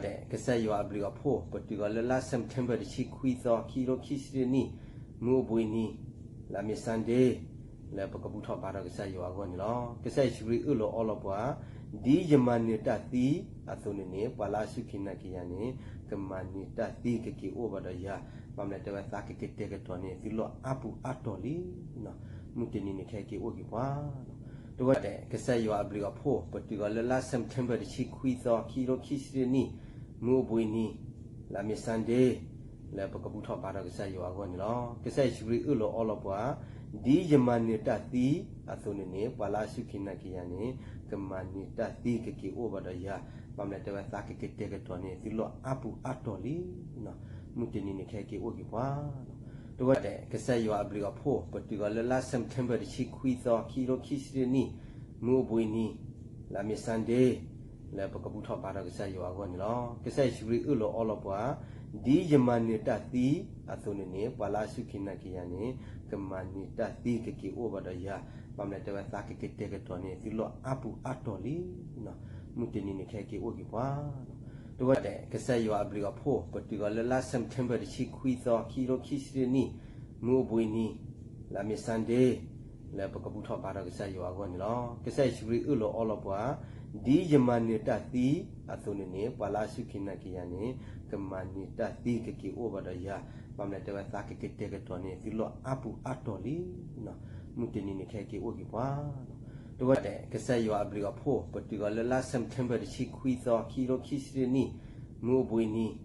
que se yo abrigo po, porque la last September chi cuido kilo kisini, mubuini, la misande, la pocabuto para que se yo agon lo, que se churi ulo olopoa, di jamanita ti, athunini, pala sukina kiani, kemanita ti kiki over the ya, mamma te va che te che toni, filo apu atoli, no, mutini che ogipa. Que se yo abrigo po, porque la last September chi cuido kilo kisini, mubuini, la misande, la pocabuto para que se yo agon lo, que se churi ulo olopoa, di jamanita ti, athunini, pala sukina kiani, kemanita ti kiki over the ya, mamma te va che te toni, filo apu atoli, no, mutini che ogipa. Que se yo abrigo po, porque la last September chi cuido kilo kisini, mubuini, la misande, la pocabuto para que se yo agon lo, que se churi ulo olopoa, di jamanita ti, athunini, pala sukina kiani, kemanita ti kiki over the ya, mamma te va che te toni, filo apu atoli, no, mutini che ogipa. Que se yo abrigo po, porque la last September chi cuido kilo kisini, mubuini, la misande, la pocabuto para que se yo agon lo, que se churi ulo olopoa, di jamanita ti, athunini, pala sukina kiani, kemanita ti kiki over the ya, mamma te va che te toni, filo apu atoli, no, mutini che ogipa. Que se yo abrigo po, porque la last September chi cuido kilo kisini, mubuini,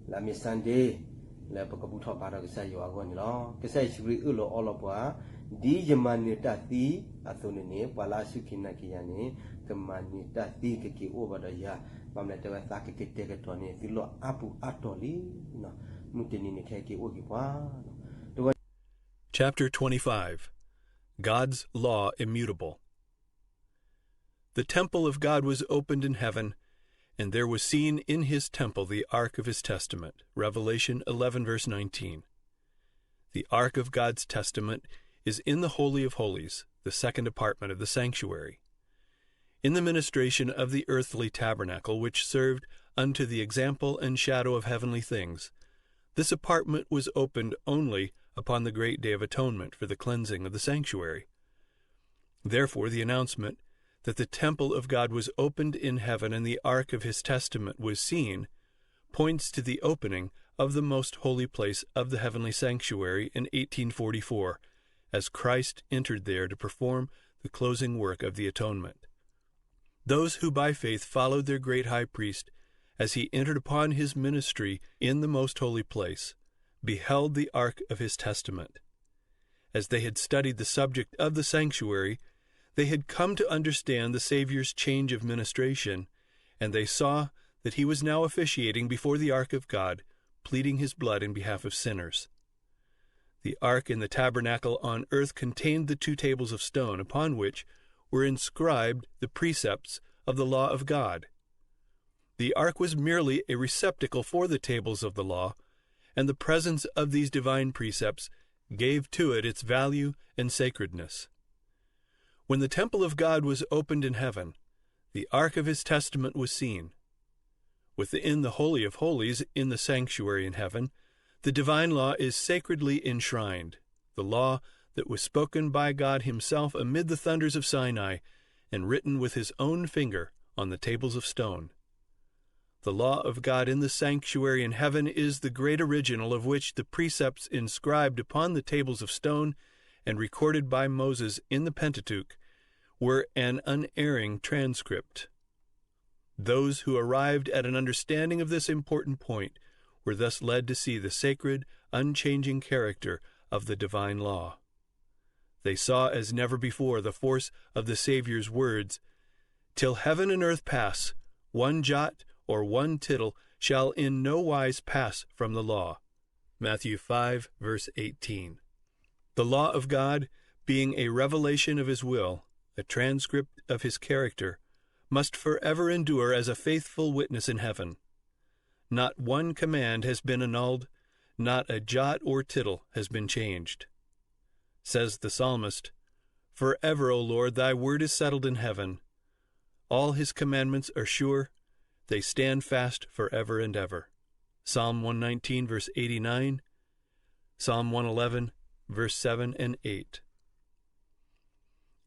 la misande, la pocabuto para que se yo agon lo, que se churi ulo olopoa, di jamanita ti, athunini, pala sukina kiani, kemanita ti kiki over the ya, mamma te va che te toni, filo apu atoli, no, mutini che ogipa. Chapter 25. God's Law Immutable. The temple of God was opened in heaven, and there was seen in his temple the ark of his testament. Revelation 11, verse 19. The ark of God's testament is in the Holy of Holies, the second apartment of the sanctuary. In the ministration of the earthly tabernacle, which served unto the example and shadow of heavenly things, this apartment was opened only upon the great day of atonement for the cleansing of the sanctuary. Therefore the announcement that the temple of God was opened in heaven and the ark of his testament was seen points to the opening of the most holy place of the heavenly sanctuary in 1844, as Christ entered there to perform the closing work of the atonement. Those who by faith followed their great high priest as he entered upon his ministry in the most holy place beheld the ark of his testament. As they had studied the subject of the sanctuary, they had come to understand the Savior's change of ministration, and they saw that he was now officiating before the ark of God, pleading his blood in behalf of sinners. The ark in the tabernacle on earth contained the 2 tables of stone, upon which were inscribed the precepts of the law of God. The ark was merely a receptacle for the tables of the law, and the presence of these divine precepts gave to it its value and sacredness. When the temple of God was opened in heaven, the ark of his testament was seen. Within the Holy of Holies, in the sanctuary in heaven, the divine law is sacredly enshrined, the law that was spoken by God himself amid the thunders of Sinai and written with his own finger on the tables of stone. The law of God in the sanctuary in heaven is the great original of which the precepts inscribed upon the tables of stone and recorded by Moses in the Pentateuch were an unerring transcript. Those who arrived at an understanding of this important point were thus led to see the sacred, unchanging character of the divine law. They saw as never before the force of the Savior's words, "Till heaven and earth pass, one jot or one tittle shall in no wise pass from the law." Matthew 5, verse 18. The law of God, being a revelation of his will, a transcript of his character, must forever endure as a faithful witness in heaven. Not one command has been annulled, not a jot or tittle has been changed. Says the psalmist, "Forever, O Lord, thy word is settled in heaven. All his commandments are sure, they stand fast forever and ever. Psalm 119, verse 89, Psalm 111, verse 7 and 8.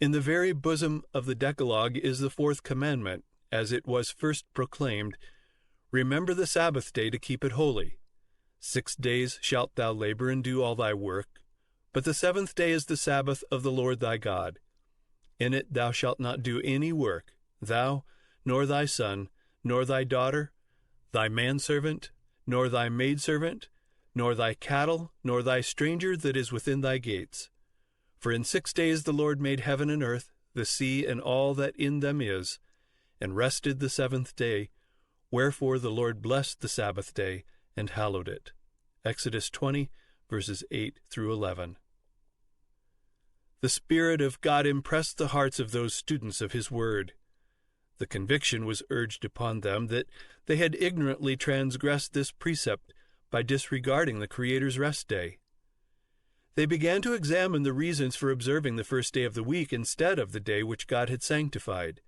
In the very bosom of the Decalogue is the fourth commandment, as it was first proclaimed, "Remember the Sabbath day to keep it holy. 6 days shalt thou labor and do all thy work, but the seventh day is the Sabbath of the Lord thy God. In it thou shalt not do any work, thou, nor thy son, nor thy daughter, thy manservant, nor thy maidservant, nor thy cattle, nor thy stranger that is within thy gates. For in 6 days the Lord made heaven and earth, the sea, and all that in them is, and rested the seventh day. Wherefore the Lord blessed the Sabbath day, and hallowed it." Exodus 20, verses 8 through 11. The Spirit of God impressed the hearts of those students of His Word. The conviction was urged upon them that they had ignorantly transgressed this precept by disregarding the Creator's rest day. They began to examine the reasons for observing the first day of the week instead of the day which God had sanctified.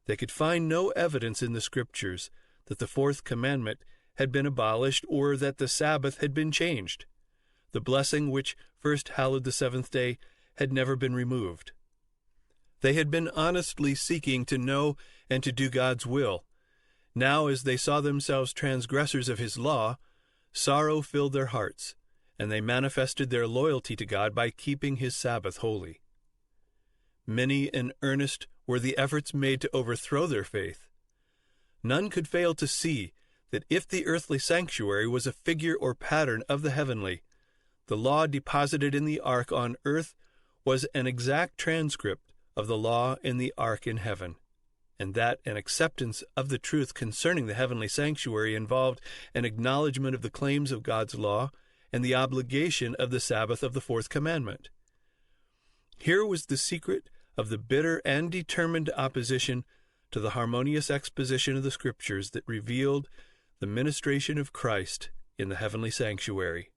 They could find no evidence in the Scriptures that the fourth commandment had been abolished or that the Sabbath had been changed. The blessing which first hallowed the seventh day had never been removed. They had been honestly seeking to know and to do God's will. Now, as they saw themselves transgressors of His law, sorrow filled their hearts, and they manifested their loyalty to God by keeping His Sabbath holy. Many and earnest were the efforts made to overthrow their faith. None could fail to see that if the earthly sanctuary was a figure or pattern of the heavenly, the law deposited in the ark on earth was an exact transcript of the law in the ark in heaven, and that an acceptance of the truth concerning the heavenly sanctuary involved an acknowledgment of the claims of God's law and the obligation of the Sabbath of the fourth commandment. Here was the secret of the bitter and determined opposition to the harmonious exposition of the Scriptures that revealed the ministration of Christ in the heavenly sanctuary.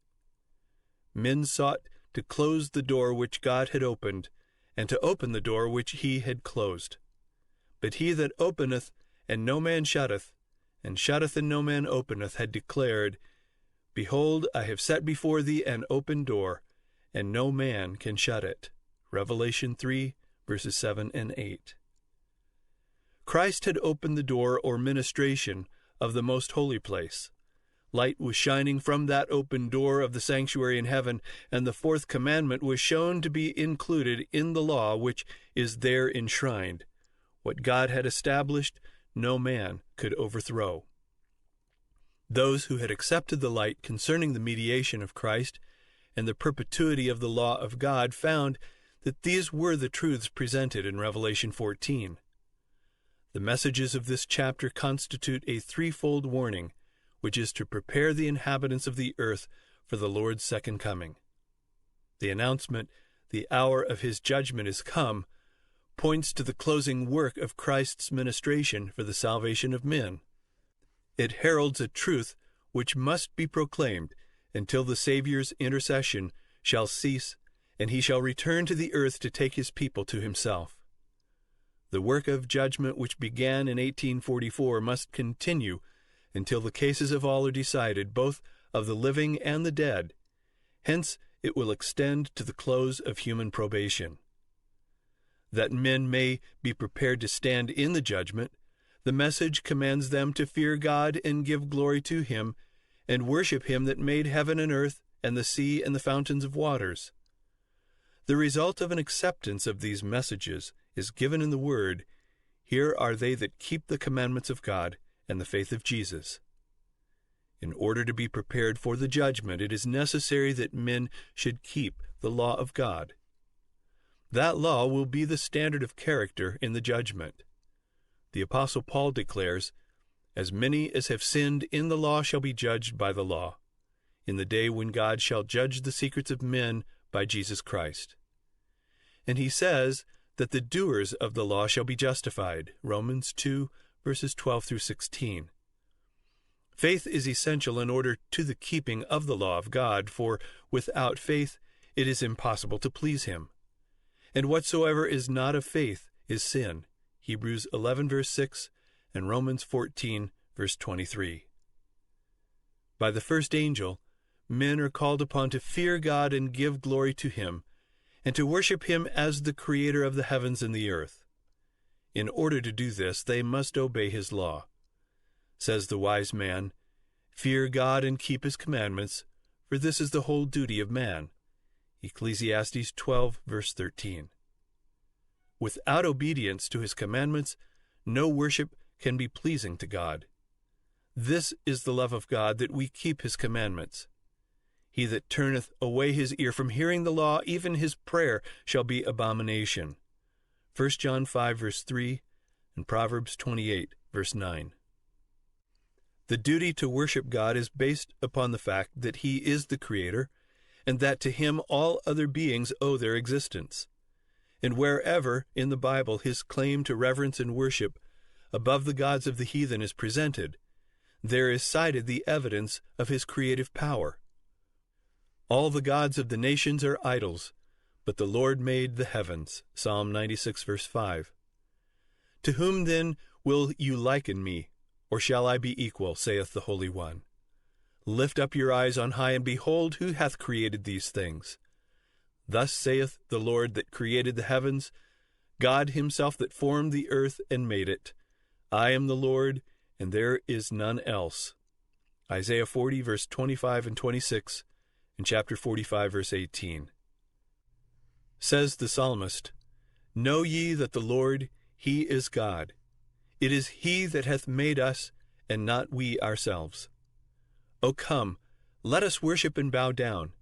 Men sought to close the door which God had opened, and to open the door which He had closed. But He that openeth, and no man shutteth, and shutteth, and no man openeth, had declared, "Behold, I have set before thee an open door, and no man can shut it." Revelation 3, verses 7 and 8. Christ had opened the door or ministration of the most holy place. Light was shining from that open door of the sanctuary in heaven, and the fourth commandment was shown to be included in the law which is there enshrined. What God had established, no man could overthrow. Those who had accepted the light concerning the mediation of Christ and the perpetuity of the law of God found that these were the truths presented in Revelation 14. The messages of this chapter constitute a threefold warning, which is to prepare the inhabitants of the earth for the Lord's second coming. The announcement, "The hour of His judgment is come," points to the closing work of Christ's ministration for the salvation of men. It heralds a truth which must be proclaimed until the Savior's intercession shall cease, and He shall return to the earth to take His people to Himself. The work of judgment which began in 1844 must continue until the cases of all are decided, both of the living and the dead. Hence it will extend to the close of human probation. That men may be prepared to stand in the judgment, the message commands them to fear God and give glory to Him, and worship Him that made heaven and earth and the sea and the fountains of waters. The result of an acceptance of these messages is given in the word, "Here are they that keep the commandments of God and the faith of Jesus." In order to be prepared for the judgment, it is necessary that men should keep the law of God. That law will be the standard of character in the judgment. The Apostle Paul declares, "As many as have sinned in the law shall be judged by the law, in the day when God shall judge the secrets of men by Jesus Christ." And he says that the doers of the law shall be justified. Romans 2, verses 12 through 16. Faith is essential in order to the keeping of the law of God, for without faith it is impossible to please Him. And whatsoever is not of faith is sin. Hebrews 11, verse 6, and Romans 14, verse 23. By the first angel, men are called upon to fear God and give glory to Him, and to worship Him as the Creator of the heavens and the earth. In order to do this, they must obey His law. Says the wise man, "Fear God and keep His commandments, for this is the whole duty of man." Ecclesiastes 12, verse 13. Without obedience to His commandments, no worship can be pleasing to God. This is the love of God, that we keep His commandments. He that turneth away his ear from hearing the law, even his prayer shall be abomination. 1 John 5, verse 3, and Proverbs 28, verse 9. The duty to worship God is based upon the fact that He is the Creator, and that to Him all other beings owe their existence. And wherever in the Bible His claim to reverence and worship above the gods of the heathen is presented, there is cited the evidence of His creative power. All the gods of the nations are idols, but the Lord made the heavens. Psalm 96, verse 5. To whom then will you liken me, or shall I be equal, saith the Holy One? Lift up your eyes on high, and behold, who hath created these things? Thus saith the Lord that created the heavens, God Himself that formed the earth and made it. I am the Lord, and there is none else. Isaiah 40, verse 25 and 26, and chapter 45, verse 18. Says the psalmist, Know ye that the Lord, He is God. It is He that hath made us, and not we ourselves. O come, let us worship and bow down.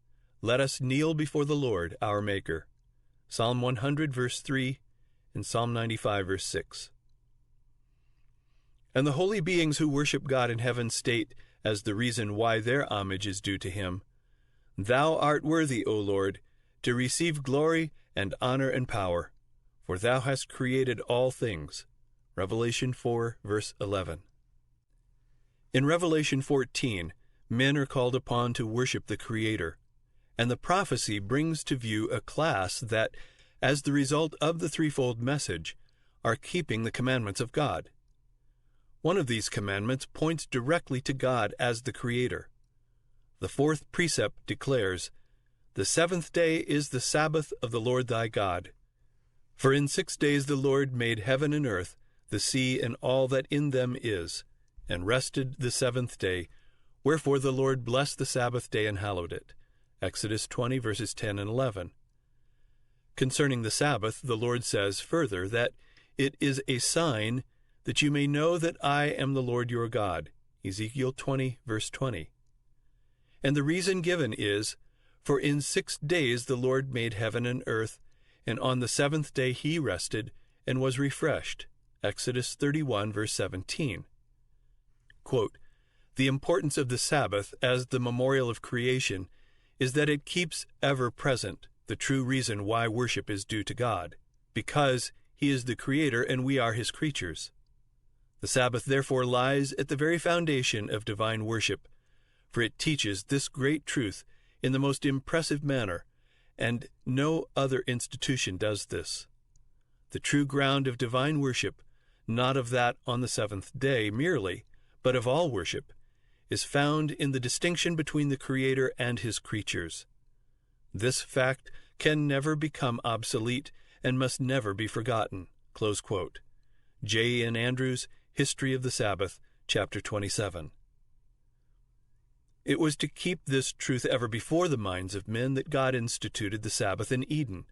Let us kneel before the Lord, our Maker. Psalm 100, verse 3, and Psalm 95, verse 6. And the holy beings who worship God in heaven state, as the reason why their homage is due to Him, Thou art worthy, O Lord, to receive glory and honor and power, for Thou hast created all things. Revelation 4, verse 11. In Revelation 14, men are called upon to worship the Creator, and the prophecy brings to view a class that, as the result of the threefold message, are keeping the commandments of God. One of these commandments points directly to God as the Creator. The fourth precept declares, The seventh day is the Sabbath of the Lord thy God. For in 6 days the Lord made heaven and earth, the sea and all that in them is, and rested the seventh day. Wherefore the Lord blessed the Sabbath day and hallowed it. Exodus 20, verses 10 and 11. Concerning the Sabbath, the Lord says further that it is a sign that you may know that I am the Lord your God. Ezekiel 20, verse 20. And the reason given is, For in 6 days the Lord made heaven and earth, and on the seventh day He rested, and was refreshed. Exodus 31, verse 17. Quote, The importance of the Sabbath as the memorial of creation is that it keeps ever present the true reason why worship is due to God, because He is the Creator and we are His creatures. The Sabbath therefore lies at the very foundation of divine worship, for it teaches this great truth in the most impressive manner, and no other institution does this. The true ground of divine worship, not of that on the seventh day merely, but of all worship, is found in the distinction between the Creator and His creatures. This fact can never become obsolete and must never be forgotten. Close quote. J. N. Andrews, History of the Sabbath, chapter 27. It was to keep this truth ever before the minds of men that God instituted the Sabbath in Eden.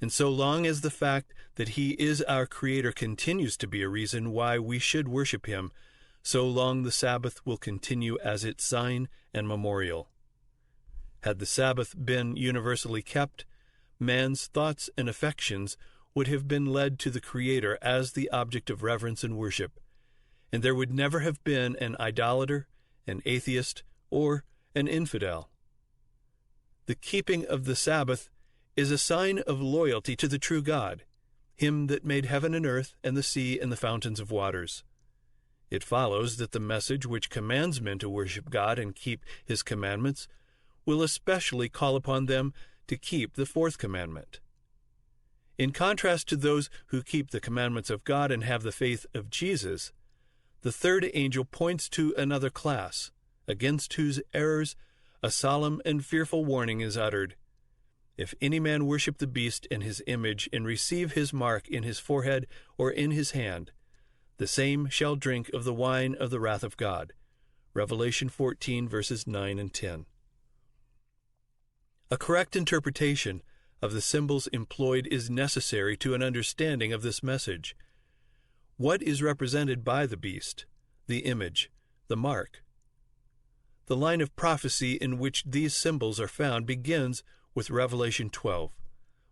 And so long as the fact that He is our Creator continues to be a reason why we should worship Him, so long the Sabbath will continue as its sign and memorial. Had the Sabbath been universally kept, man's thoughts and affections would have been led to the Creator as the object of reverence and worship, and there would never have been an idolater, an atheist, or an infidel. The keeping of the Sabbath is a sign of loyalty to the true God, Him that made heaven and earth and the sea and the fountains of waters. It follows that the message which commands men to worship God and keep His commandments will especially call upon them to keep the fourth commandment. In contrast to those who keep the commandments of God and have the faith of Jesus, the third angel points to another class, against whose errors a solemn and fearful warning is uttered. If any man worship the beast and his image, and receive his mark in his forehead or in his hand, the same shall drink of the wine of the wrath of God. Revelation 14, verses 9 and 10. A correct interpretation of the symbols employed is necessary to an understanding of this message. What is represented by the beast, the image, the mark? The line of prophecy in which these symbols are found begins with Revelation 12,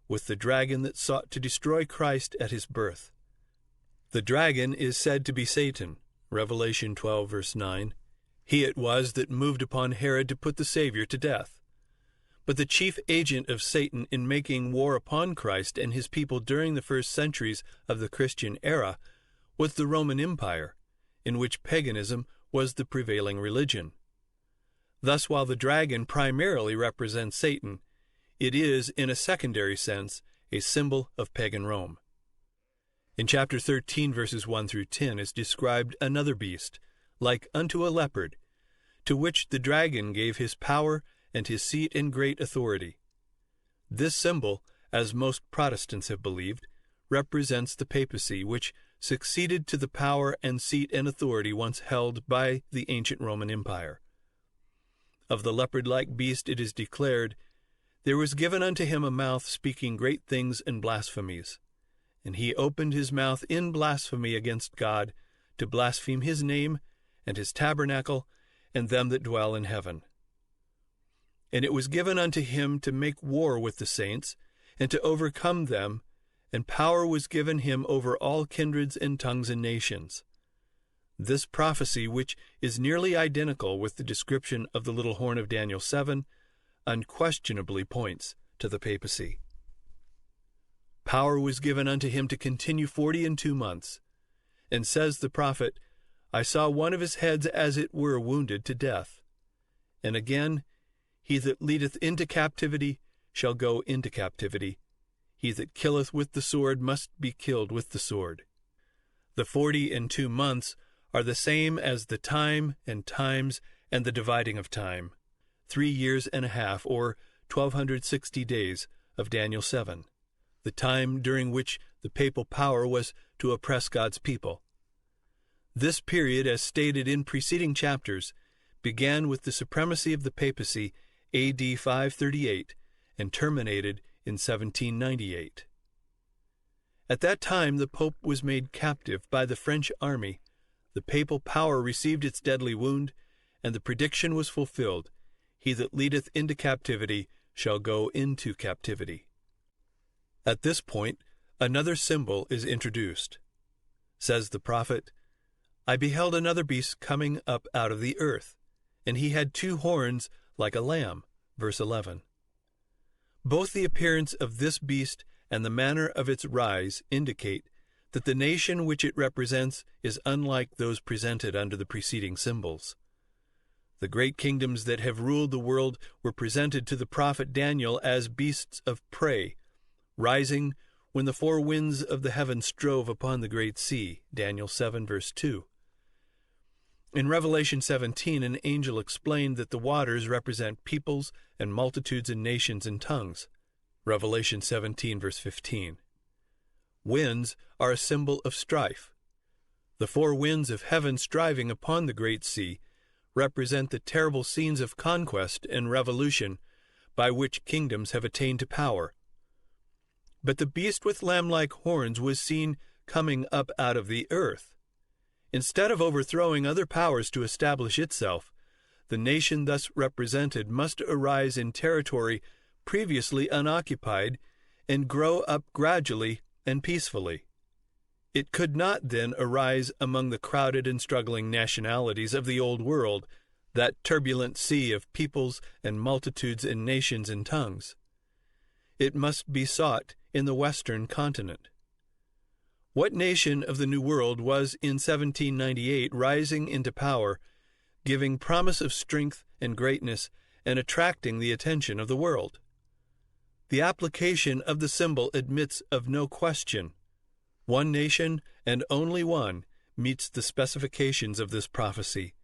with the dragon that sought to destroy Christ at his birth. The dragon is said to be Satan, Revelation 12, verse 9. He it was that moved upon Herod to put the Savior to death. But the chief agent of Satan in making war upon Christ and his people during the first centuries of the Christian era was the Roman Empire, in which paganism was the prevailing religion. Thus, while the dragon primarily represents Satan, it is, in a secondary sense, a symbol of pagan Rome. In chapter 13, verses 1 through 10, is described another beast, like unto a leopard, to which the dragon gave his power and his seat and great authority. This symbol, as most Protestants have believed, represents the papacy, which succeeded to the power and seat and authority once held by the ancient Roman Empire. Of the leopard-like beast it is declared, "There was given unto him a mouth speaking great things and blasphemies. And he opened his mouth in blasphemy against God, to blaspheme his name, and his tabernacle, and them that dwell in heaven. And it was given unto him to make war with the saints, and to overcome them, and power was given him over all kindreds and tongues and nations." This prophecy, which is nearly identical with the description of the little horn of Daniel 7, unquestionably points to the papacy. Power was given unto him to continue 42 months. And says the prophet, "I saw one of his heads as it were wounded to death." And again, "He that leadeth into captivity shall go into captivity. He that killeth with the sword must be killed with the sword." The 42 months are the same as the time and times and the dividing of time, 3 years and a half, or 1260 days, of Daniel 7, the time during which the papal power was to oppress God's people. This period, as stated in preceding chapters, began with the supremacy of the papacy AD 538 and terminated in 1798. At that time the Pope was made captive by the French army, the papal power received its deadly wound, and the prediction was fulfilled, "He that leadeth into captivity shall go into captivity." At this point, another symbol is introduced. Says the prophet, "I beheld another beast coming up out of the earth, and he had 2 horns like a lamb." Verse 11. Both the appearance of this beast and the manner of its rise indicate that the nation which it represents is unlike those presented under the preceding symbols. The great kingdoms that have ruled the world were presented to the prophet Daniel as beasts of prey, rising when the 4 winds of the heaven strove upon the great sea. Daniel 7, verse 2. In Revelation 17, an angel explained that the waters represent peoples and multitudes and nations and tongues. Revelation 17, verse 15. Winds are a symbol of strife. The 4 winds of heaven striving upon the great sea represent the terrible scenes of conquest and revolution by which kingdoms have attained to power. But the beast with lamb-like horns was seen coming up out of the earth. Instead of overthrowing other powers to establish itself, the nation thus represented must arise in territory previously unoccupied and grow up gradually and peacefully. It could not then arise among the crowded and struggling nationalities of the old world, that turbulent sea of peoples and multitudes and nations and tongues. It must be sought in the Western continent. What nation of the New World was in 1798 rising into power, giving promise of strength and greatness, and attracting the attention of the world? The application of the symbol admits of no question. One nation, and only one, meets the specifications of this prophecy.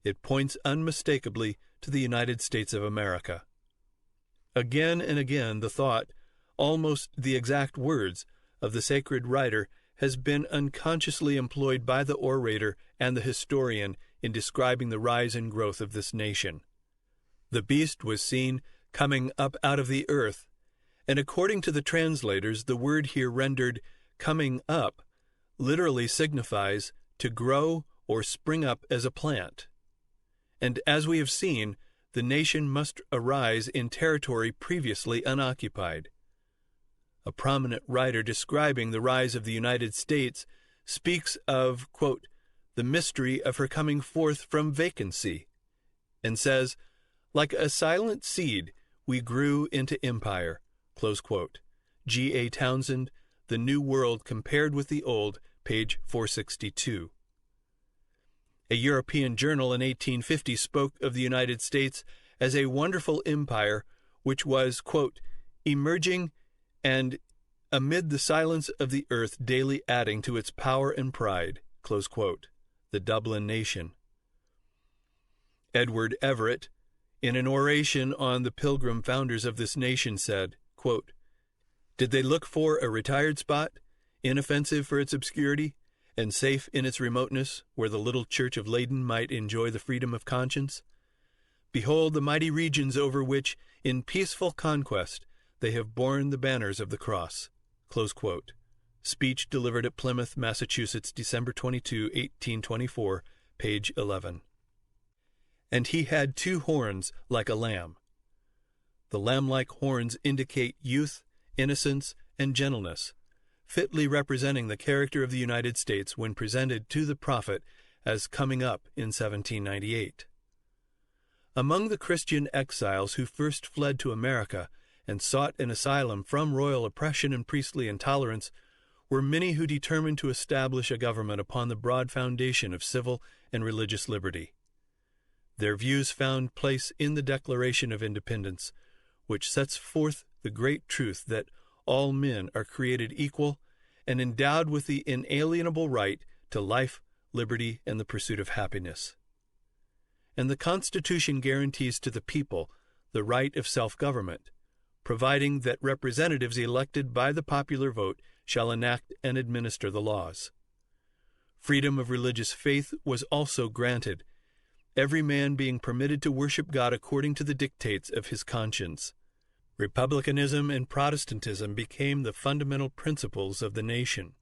It points unmistakably to the United States of America. Again and again the thought, almost the exact words, of the sacred writer has been unconsciously employed by the orator and the historian in describing the rise and growth of this nation. The beast was seen coming up out of the earth, and according to the translators, the word here rendered coming up literally signifies to grow or spring up as a plant. And as we have seen, the nation must arise in territory previously unoccupied. A prominent writer describing the rise of the United States speaks of, quote, the mystery of her coming forth from vacancy, and says, like a silent seed, we grew into empire, close quote. G.A. Townsend, The New World Compared with the Old, page 462. A European journal in 1850 spoke of the United States as a wonderful empire which was, quote, emerging and amid the silence of the earth daily adding to its power and pride, close quote, the Dublin nation. Edward Everett, in an oration on the Pilgrim founders of this nation, said, quote, did they look for a retired spot, inoffensive for its obscurity, and safe in its remoteness, where the little church of Leyden might enjoy the freedom of conscience? Behold the mighty regions over which, in peaceful conquest, they have borne the banners of the cross. Close quote. Speech delivered at Plymouth, Massachusetts, December 22, 1824, page 11. And he had 2 horns like a lamb. The lamb-like horns indicate youth, innocence, and gentleness, fitly representing the character of the United States when presented to the prophet as coming up in 1798. Among the Christian exiles who first fled to America and sought an asylum from royal oppression and priestly intolerance were many who determined to establish a government upon the broad foundation of civil and religious liberty. Their views found place in the Declaration of Independence, which sets forth the great truth that all men are created equal and endowed with the inalienable right to life, liberty, and the pursuit of happiness. And the Constitution guarantees to the people the right of self-government, providing that representatives elected by the popular vote shall enact and administer the laws. Freedom of religious faith was also granted, every man being permitted to worship God according to the dictates of his conscience. Republicanism and Protestantism became the fundamental principles of the nation.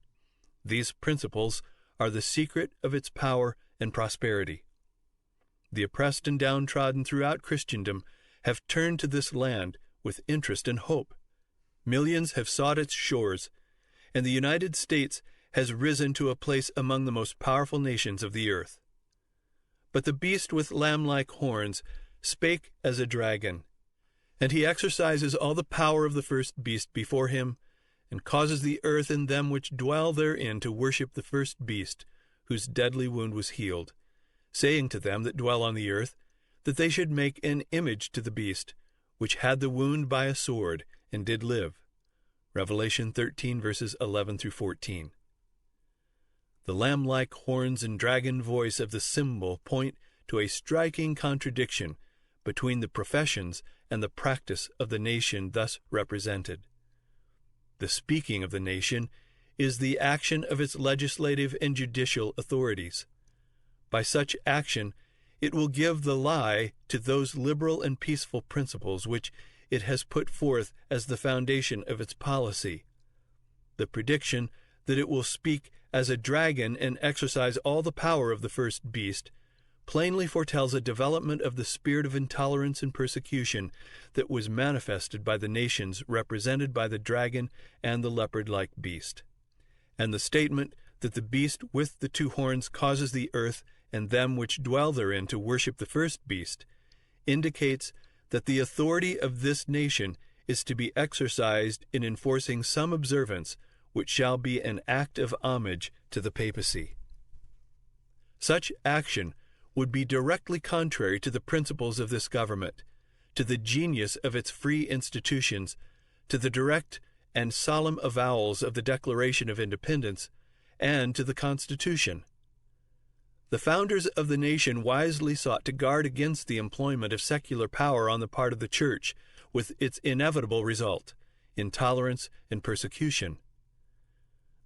These principles are the secret of its power and prosperity. The oppressed and downtrodden throughout Christendom have turned to this land with interest and hope. Millions have sought its shores, and the United States has risen to a place among the most powerful nations of the earth. But the beast with lamb-like horns spake as a dragon, and he exercises all the power of the first beast before him, and causes the earth and them which dwell therein to worship the first beast, whose deadly wound was healed, saying to them that dwell on the earth, that they should make an image to the beast, which had the wound by a sword, and did live. Revelation 13, verses 11 through 14. The lamb-like horns and dragon voice of the symbol point to a striking contradiction between the professions and the practice of the nation thus represented. The speaking of the nation is the action of its legislative and judicial authorities. By such action, it will give the lie to those liberal and peaceful principles which it has put forth as the foundation of its policy. The prediction that it will speak as a dragon and exercise all the power of the first beast plainly foretells a development of the spirit of intolerance and persecution that was manifested by the nations represented by the dragon and the leopard-like beast. And the statement that the beast with the 2 horns causes the earth and them which dwell therein to worship the first beast indicates that the authority of this nation is to be exercised in enforcing some observance which shall be an act of homage to the papacy. Such action would be directly contrary to the principles of this government, to the genius of its free institutions, to the direct and solemn avowals of the Declaration of Independence, and to the Constitution. The founders of the nation wisely sought to guard against the employment of secular power on the part of the church, with its inevitable result, intolerance and persecution.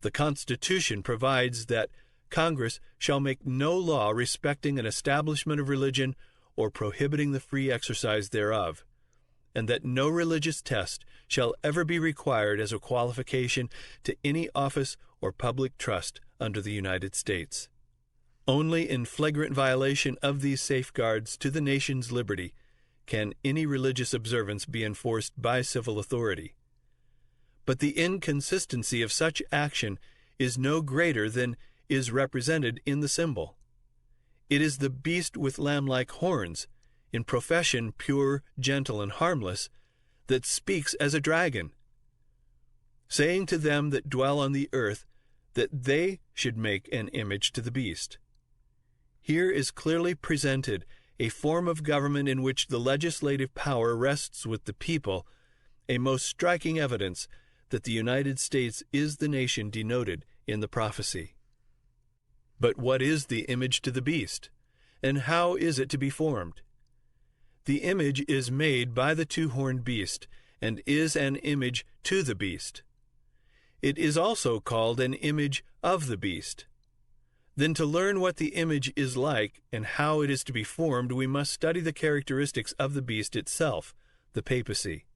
The Constitution provides that Congress shall make no law respecting an establishment of religion or prohibiting the free exercise thereof, and that no religious test shall ever be required as a qualification to any office or public trust under the United States. Only in flagrant violation of these safeguards to the nation's liberty can any religious observance be enforced by civil authority. But the inconsistency of such action is no greater than is represented in the symbol. It is the beast with lamb-like horns, in profession pure, gentle, and harmless, that speaks as a dragon, saying to them that dwell on the earth that they should make an image to the beast. Here is clearly presented a form of government in which the legislative power rests with the people, a most striking evidence that the United States is the nation denoted in the prophecy. But what is the image to the beast, and how is it to be formed? The image is made by the two-horned beast, and is an image to the beast. It is also called an image of the beast. Then to learn what the image is like and how it is to be formed, we must study the characteristics of the beast itself, the papacy.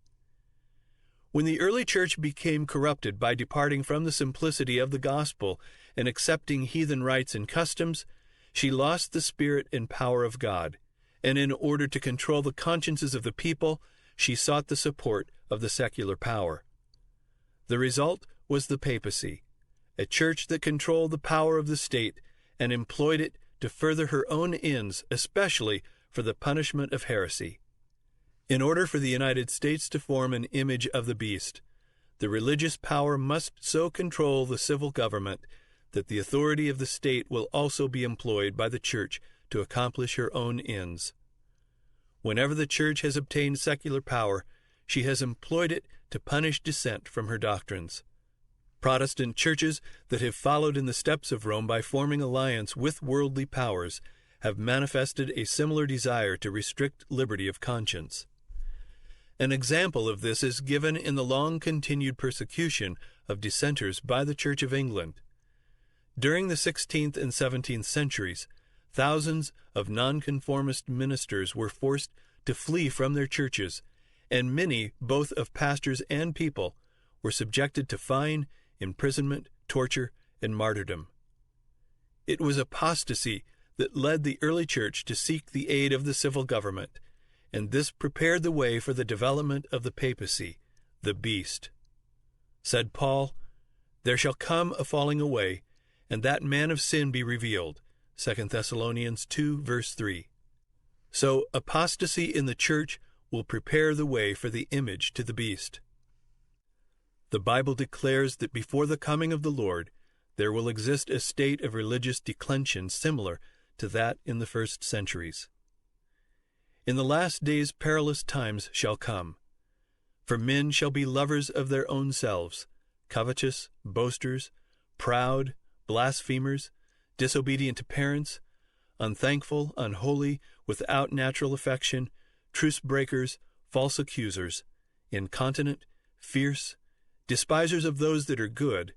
When the early church became corrupted by departing from the simplicity of the gospel and accepting heathen rites and customs, she lost the spirit and power of God, and in order to control the consciences of the people, she sought the support of the secular power. The result was the papacy, a church that controlled the power of the state and employed it to further her own ends, especially for the punishment of heresy. In order for the United States to form an image of the beast, the religious power must so control the civil government that the authority of the state will also be employed by the church to accomplish her own ends. Whenever the church has obtained secular power, she has employed it to punish dissent from her doctrines. Protestant churches that have followed in the steps of Rome by forming alliance with worldly powers have manifested a similar desire to restrict liberty of conscience. An example of this is given in the long-continued persecution of dissenters by the Church of England. During the 16th and 17th centuries, thousands of nonconformist ministers were forced to flee from their churches, and many, both of pastors and people, were subjected to fine, imprisonment, torture, and martyrdom. It was apostasy that led the early church to seek the aid of the civil government, and this prepared the way for the development of the papacy, the beast. Said Paul, "There shall come a falling away, and that man of sin be revealed." 2 Thessalonians 2, verse 3. So apostasy in the church will prepare the way for the image to the beast. The Bible declares that before the coming of the Lord, there will exist a state of religious declension similar to that in the first centuries. In the last days perilous times shall come. For men shall be lovers of their own selves, covetous, boasters, proud, blasphemers, disobedient to parents, unthankful, unholy, without natural affection, truce breakers, false accusers, incontinent, fierce, despisers of those that are good,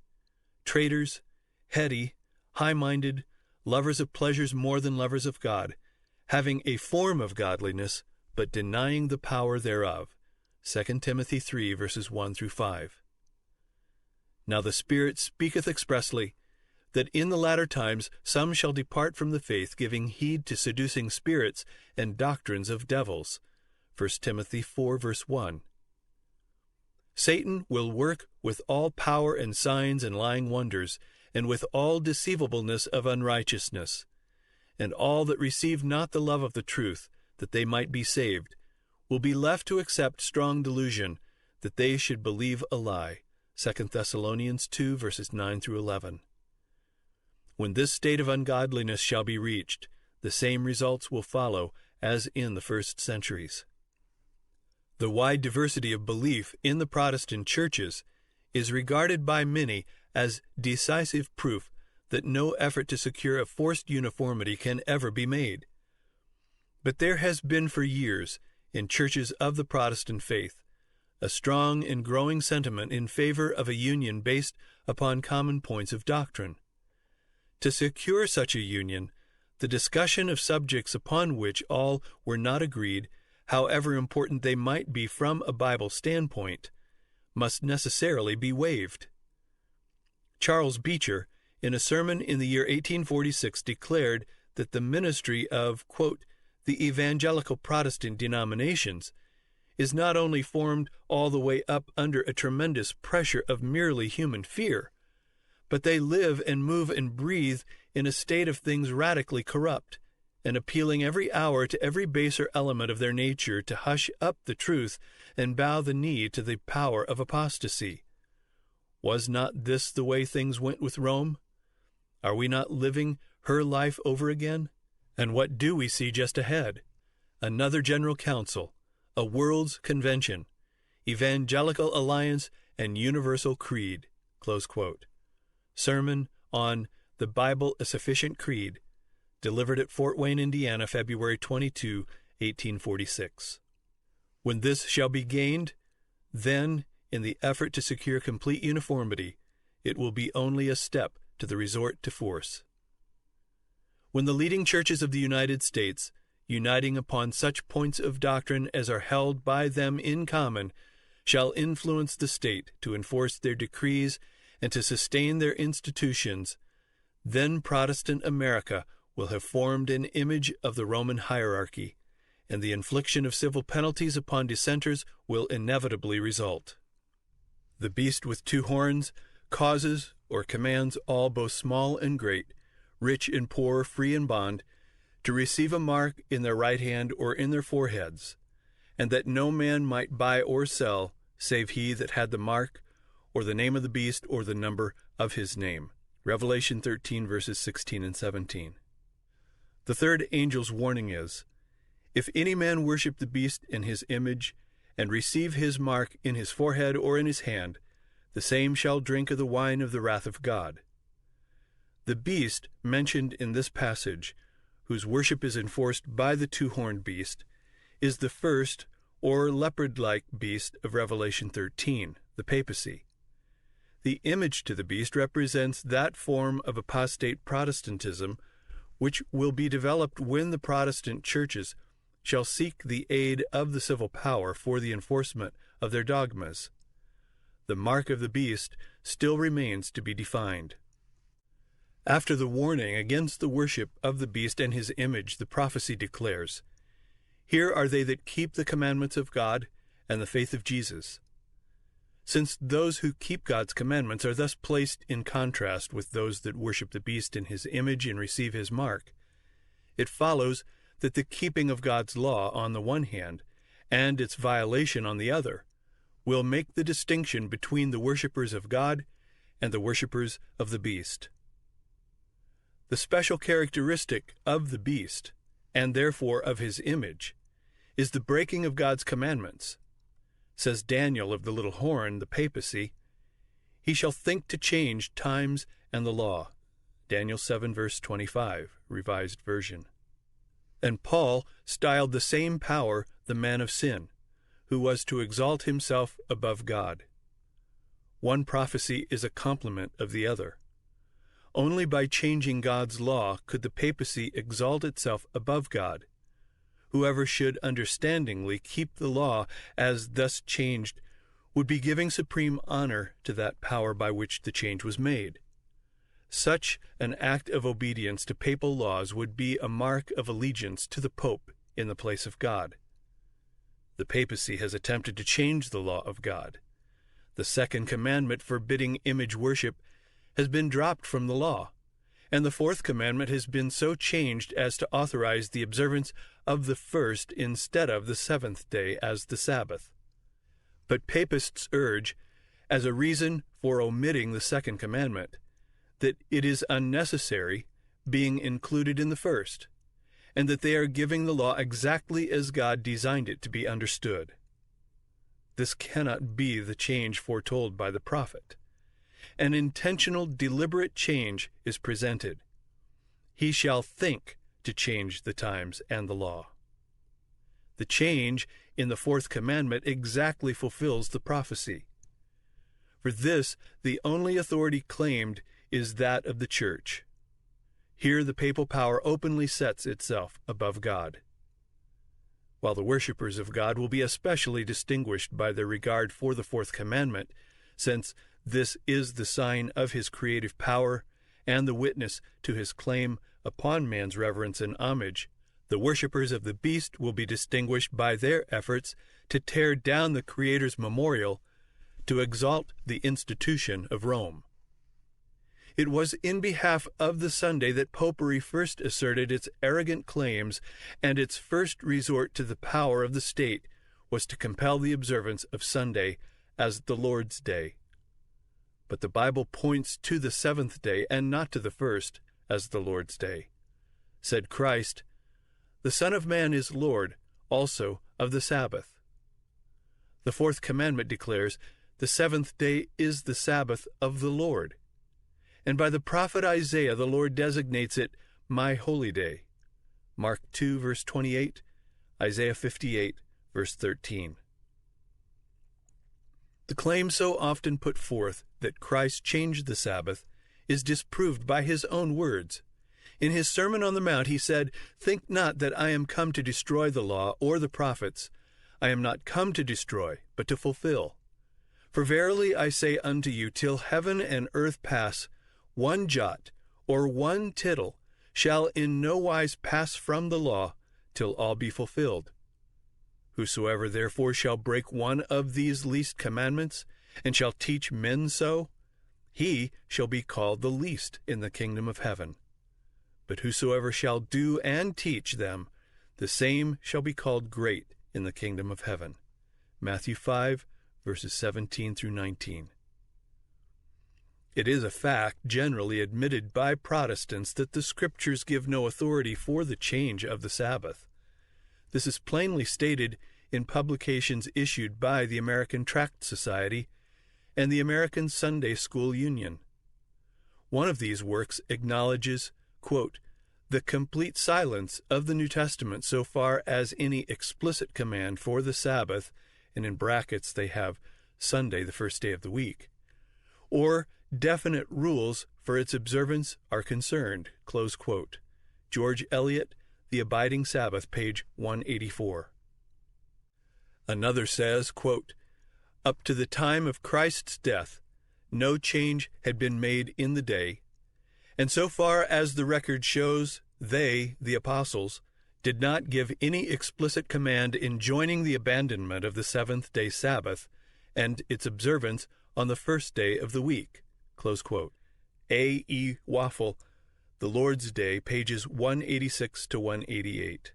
traitors, heady, high-minded, lovers of pleasures more than lovers of God, having a form of godliness, but denying the power thereof. 2 Timothy 3, verses 1 through 5. Now the Spirit speaketh expressly, that in the latter times some shall depart from the faith, giving heed to seducing spirits and doctrines of devils. 1 Timothy 4, verse 1. Satan will work with all power and signs and lying wonders, and with all deceivableness of unrighteousness. And all that receive not the love of the truth, that they might be saved, will be left to accept strong delusion, that they should believe a lie. 2 Thessalonians 2, verses 9 through 11. When this state of ungodliness shall be reached, the same results will follow as in the first centuries. The wide diversity of belief in the Protestant churches is regarded by many as decisive proof that no effort to secure a forced uniformity can ever be made. But there has been for years, in churches of the Protestant faith, a strong and growing sentiment in favor of a union based upon common points of doctrine. To secure such a union, the discussion of subjects upon which all were not agreed, however important they might be from a Bible standpoint, must necessarily be waived. Charles Beecher, in a sermon in the year 1846, declared that the ministry of, quote, the evangelical Protestant denominations is not only formed all the way up under a tremendous pressure of merely human fear, but they live and move and breathe in a state of things radically corrupt, and appealing every hour to every baser element of their nature to hush up the truth and bow the knee to the power of apostasy. Was not this the way things went with Rome? Are we not living her life over again? And what do we see just ahead? Another General Council, a World's Convention, Evangelical Alliance, and Universal Creed. Close quote. Sermon on The Bible a Sufficient Creed, delivered at Fort Wayne, Indiana, February 22, 1846. When this shall be gained, then, in the effort to secure complete uniformity, it will be only a step to the resort to force. When the leading churches of the United States, uniting upon such points of doctrine as are held by them in common, shall influence the state to enforce their decrees and to sustain their institutions, then Protestant America will have formed an image of the Roman hierarchy, and the infliction of civil penalties upon dissenters will inevitably result. The beast with two horns causes or commands all, both small and great, rich and poor, free and bond, to receive a mark in their right hand or in their foreheads, and that no man might buy or sell, save he that had the mark, or the name of the beast, or the number of his name. Revelation 13, verses 16 and 17. The third angel's warning is, if any man worship the beast in his image, and receive his mark in his forehead or in his hand, the same shall drink of the wine of the wrath of God. The beast mentioned in this passage, whose worship is enforced by the two-horned beast, is the first, or leopard-like beast of Revelation 13, the Papacy. The image to the beast represents that form of apostate Protestantism which will be developed when the Protestant churches shall seek the aid of the civil power for the enforcement of their dogmas. The mark of the beast still remains to be defined. After the warning against the worship of the beast and his image, the prophecy declares, here are they that keep the commandments of God and the faith of Jesus. Since those who keep God's commandments are thus placed in contrast with those that worship the beast in his image and receive his mark, it follows that the keeping of God's law on the one hand, and its violation on the other, will make the distinction between the worshippers of God and the worshippers of the beast. The special characteristic of the beast, and therefore of his image, is the breaking of God's commandments. Says Daniel of the little horn, the Papacy, he shall think to change times and the law. Daniel 7, verse 25, Revised Version. And Paul styled the same power the man of sin, who was to exalt himself above God. One prophecy is a complement of the other. Only by changing God's law could the papacy exalt itself above God. Whoever should understandingly keep the law as thus changed would be giving supreme honor to that power by which the change was made. Such an act of obedience to papal laws would be a mark of allegiance to the Pope in the place of God. The papacy has attempted to change the law of God. The second commandment forbidding image worship has been dropped from the law, and the fourth commandment has been so changed as to authorize the observance of the first instead of the seventh day as the Sabbath. But papists urge, as a reason for omitting the second commandment, that it is unnecessary being included in the first, and that they are giving the law exactly as God designed it to be understood. This cannot be the change foretold by the prophet, An intentional, deliberate change is presented. He shall think to change the times and the law. The change in the fourth commandment exactly fulfills the prophecy. For this, the only authority claimed is that of the church. Here the papal power openly sets itself above God. While the worshippers of God will be especially distinguished by their regard for the fourth commandment, since this is the sign of his creative power and the witness to his claim upon man's reverence and homage, the worshippers of the beast will be distinguished by their efforts to tear down the Creator's memorial to exalt the institution of Rome. It was in behalf of the Sunday that Popery first asserted its arrogant claims, and its first resort to the power of the state was to compel the observance of Sunday as the Lord's Day. But the Bible points to the seventh day and not to the first as the Lord's Day. Said Christ, "The Son of Man is Lord also of the Sabbath." The fourth commandment declares, "The seventh day is the Sabbath of the Lord." And by the prophet Isaiah, the Lord designates it my holy day. Mark 2, verse 28, Isaiah 58, verse 13. The claim so often put forth that Christ changed the Sabbath is disproved by his own words. In his Sermon on the Mount, he said, "Think not that I am come to destroy the law or the prophets. I am not come to destroy, but to fulfill. For verily I say unto you, till heaven and earth pass, one jot or one tittle shall in no wise pass from the law till all be fulfilled. Whosoever therefore shall break one of these least commandments, and shall teach men so, he shall be called the least in the kingdom of heaven. But whosoever shall do and teach them, the same shall be called great in the kingdom of heaven." Matthew 5, verses 17 through 19. It is a fact generally admitted by Protestants that the Scriptures give no authority for the change of the Sabbath. This is plainly stated in publications issued by the American Tract Society and the American Sunday School Union. One of these works acknowledges, quote, "the complete silence of the New Testament so far as any explicit command for the Sabbath," and in brackets they have Sunday, the first day of the week, or definite rules for its observance are concerned, close quote. George Eliot, The Abiding Sabbath, page 184. Another says, quote, "Up to the time of Christ's death, no change had been made in the day, and so far as the record shows, they, the apostles, did not give any explicit command enjoining the abandonment of the seventh-day Sabbath and its observance on the first day of the week." Close quote. A. E. Waffle, The Lord's Day, pages 186 to 188.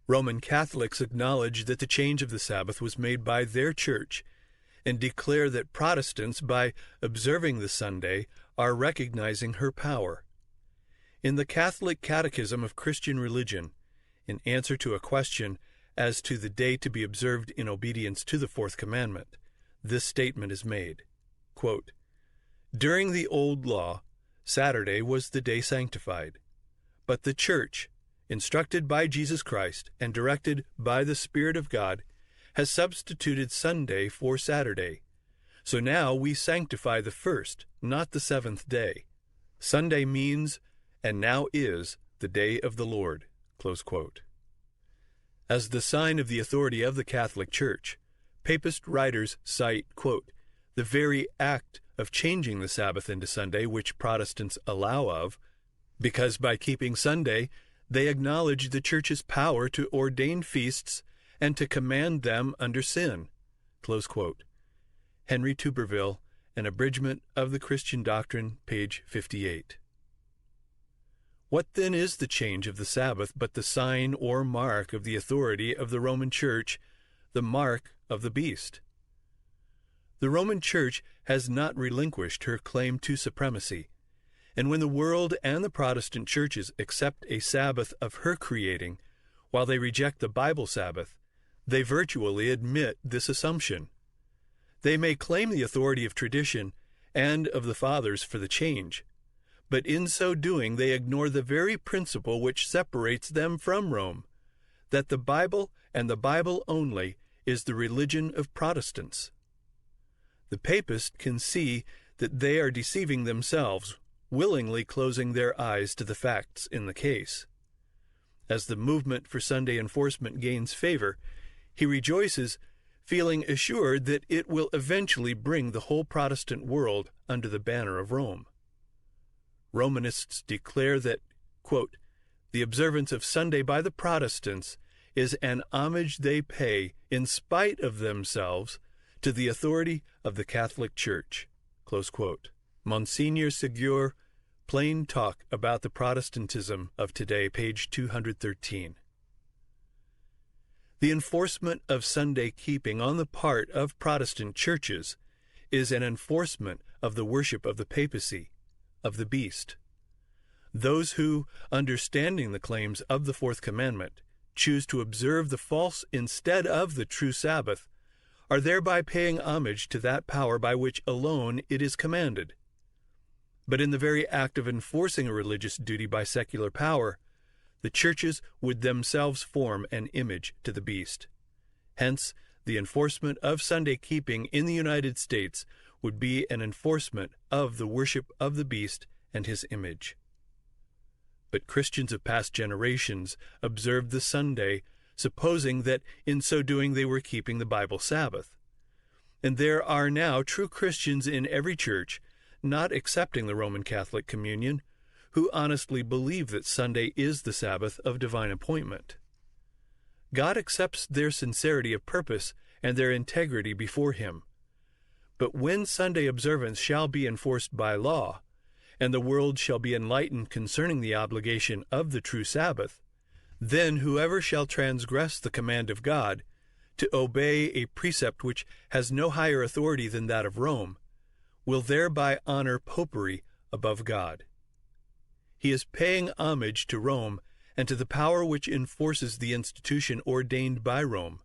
Roman Catholics acknowledge that the change of the Sabbath was made by their church and declare that Protestants, by observing the Sunday, are recognizing her power. In the Catholic Catechism of Christian Religion, in answer to a question as to the day to be observed in obedience to the fourth commandment, this statement is made, quote, "During the Old Law, Saturday was the day sanctified, but the Church, instructed by Jesus Christ and directed by the Spirit of God, has substituted Sunday for Saturday. So now we sanctify the first, not the seventh day. Sunday means, and now is, the day of the Lord." Close quote. As the sign of the authority of the Catholic Church, Papist writers cite, quote, "the very act of changing the Sabbath into Sunday, which Protestants allow of, because by keeping Sunday they acknowledge the Church's power to ordain feasts and to command them under sin." Close quote. Henry Tuberville, An Abridgment of the Christian Doctrine, page 58. What then is the change of the Sabbath but the sign or mark of the authority of the Roman Church, the mark of the beast? The Roman Church has not relinquished her claim to supremacy, and when the world and the Protestant churches accept a Sabbath of her creating, while they reject the Bible Sabbath, they virtually admit this assumption. They may claim the authority of tradition and of the fathers for the change, but in so doing they ignore the very principle which separates them from Rome, that the Bible and the Bible only is the religion of Protestants. The papist can see that they are deceiving themselves, willingly closing their eyes to the facts in the case. As the movement for Sunday enforcement gains favor, he rejoices, feeling assured that it will eventually bring the whole Protestant world under the banner of Rome. Romanists declare that, quote, the observance of Sunday by the Protestants is an homage they pay, in spite of themselves, to the authority of the Catholic Church. Close quote. Monsignor Ségur, Plain Talk About the Protestantism of Today, page 213. The enforcement of Sunday keeping on the part of Protestant churches is an enforcement of the worship of the papacy, of the beast. Those who, understanding the claims of the Fourth Commandment, choose to observe the false instead of the true Sabbath, are thereby paying homage to that power by which alone it is commanded. But in the very act of enforcing a religious duty by secular power, the churches would themselves form an image to the beast. Hence, the enforcement of Sunday keeping in the United States would be an enforcement of the worship of the beast and his image. But Christians of past generations observed the Sunday, supposing that in so doing they were keeping the Bible Sabbath. And there are now true Christians in every church, not accepting the Roman Catholic communion, who honestly believe that Sunday is the Sabbath of divine appointment. God accepts their sincerity of purpose and their integrity before him. But when Sunday observance shall be enforced by law, and the world shall be enlightened concerning the obligation of the true Sabbath, then whoever shall transgress the command of God, to obey a precept which has no higher authority than that of Rome, will thereby honor popery above God. He is paying homage to Rome and to the power which enforces the institution ordained by Rome.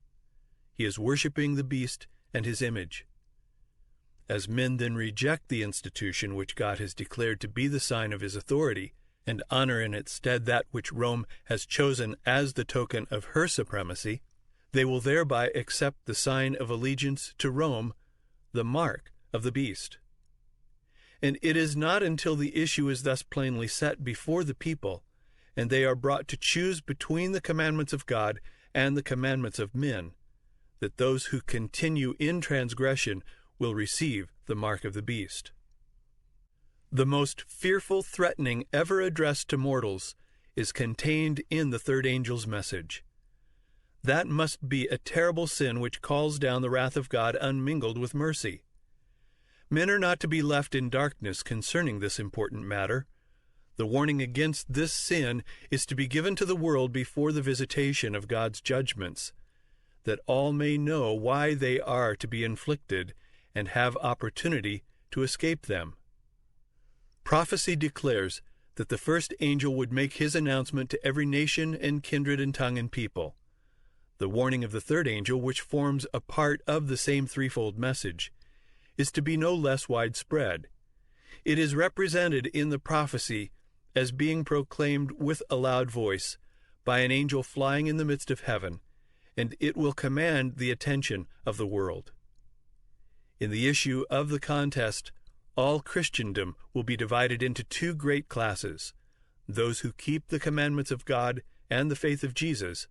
He is worshiping the beast and his image. As men then reject the institution which God has declared to be the sign of his authority, and honor in its stead that which Rome has chosen as the token of her supremacy, they will thereby accept the sign of allegiance to Rome, the mark of the beast. And it is not until the issue is thus plainly set before the people, and they are brought to choose between the commandments of God and the commandments of men, that those who continue in transgression will receive the mark of the beast. The most fearful threatening ever addressed to mortals is contained in the third angel's message. That must be a terrible sin which calls down the wrath of God unmingled with mercy. Men are not to be left in darkness concerning this important matter. The warning against this sin is to be given to the world before the visitation of God's judgments, that all may know why they are to be inflicted and have opportunity to escape them. Prophecy declares that the first angel would make his announcement to every nation and kindred and tongue and people. The warning of the third angel, which forms a part of the same threefold message, is to be no less widespread. It is represented in the prophecy as being proclaimed with a loud voice by an angel flying in the midst of heaven, and it will command the attention of the world. In the issue of the contest, all Christendom will be divided into two great classes: those who keep the commandments of God and the faith of Jesus,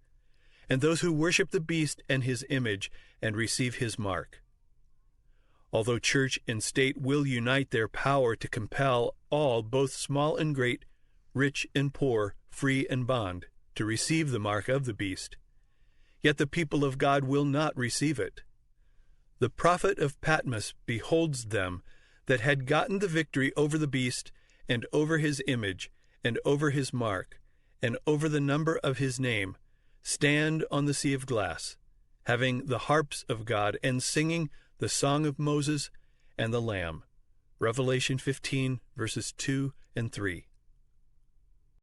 and those who worship the beast and his image and receive his mark. Although church and state will unite their power to compel all, both small and great, rich and poor, free and bond, to receive the mark of the beast, yet the people of God will not receive it. The prophet of Patmos beholds them that had gotten the victory over the beast, and over his image, and over his mark, and over the number of his name, stand on the sea of glass, having the harps of God, and singing the song of Moses and the Lamb. Revelation 15, verses 2 and 3.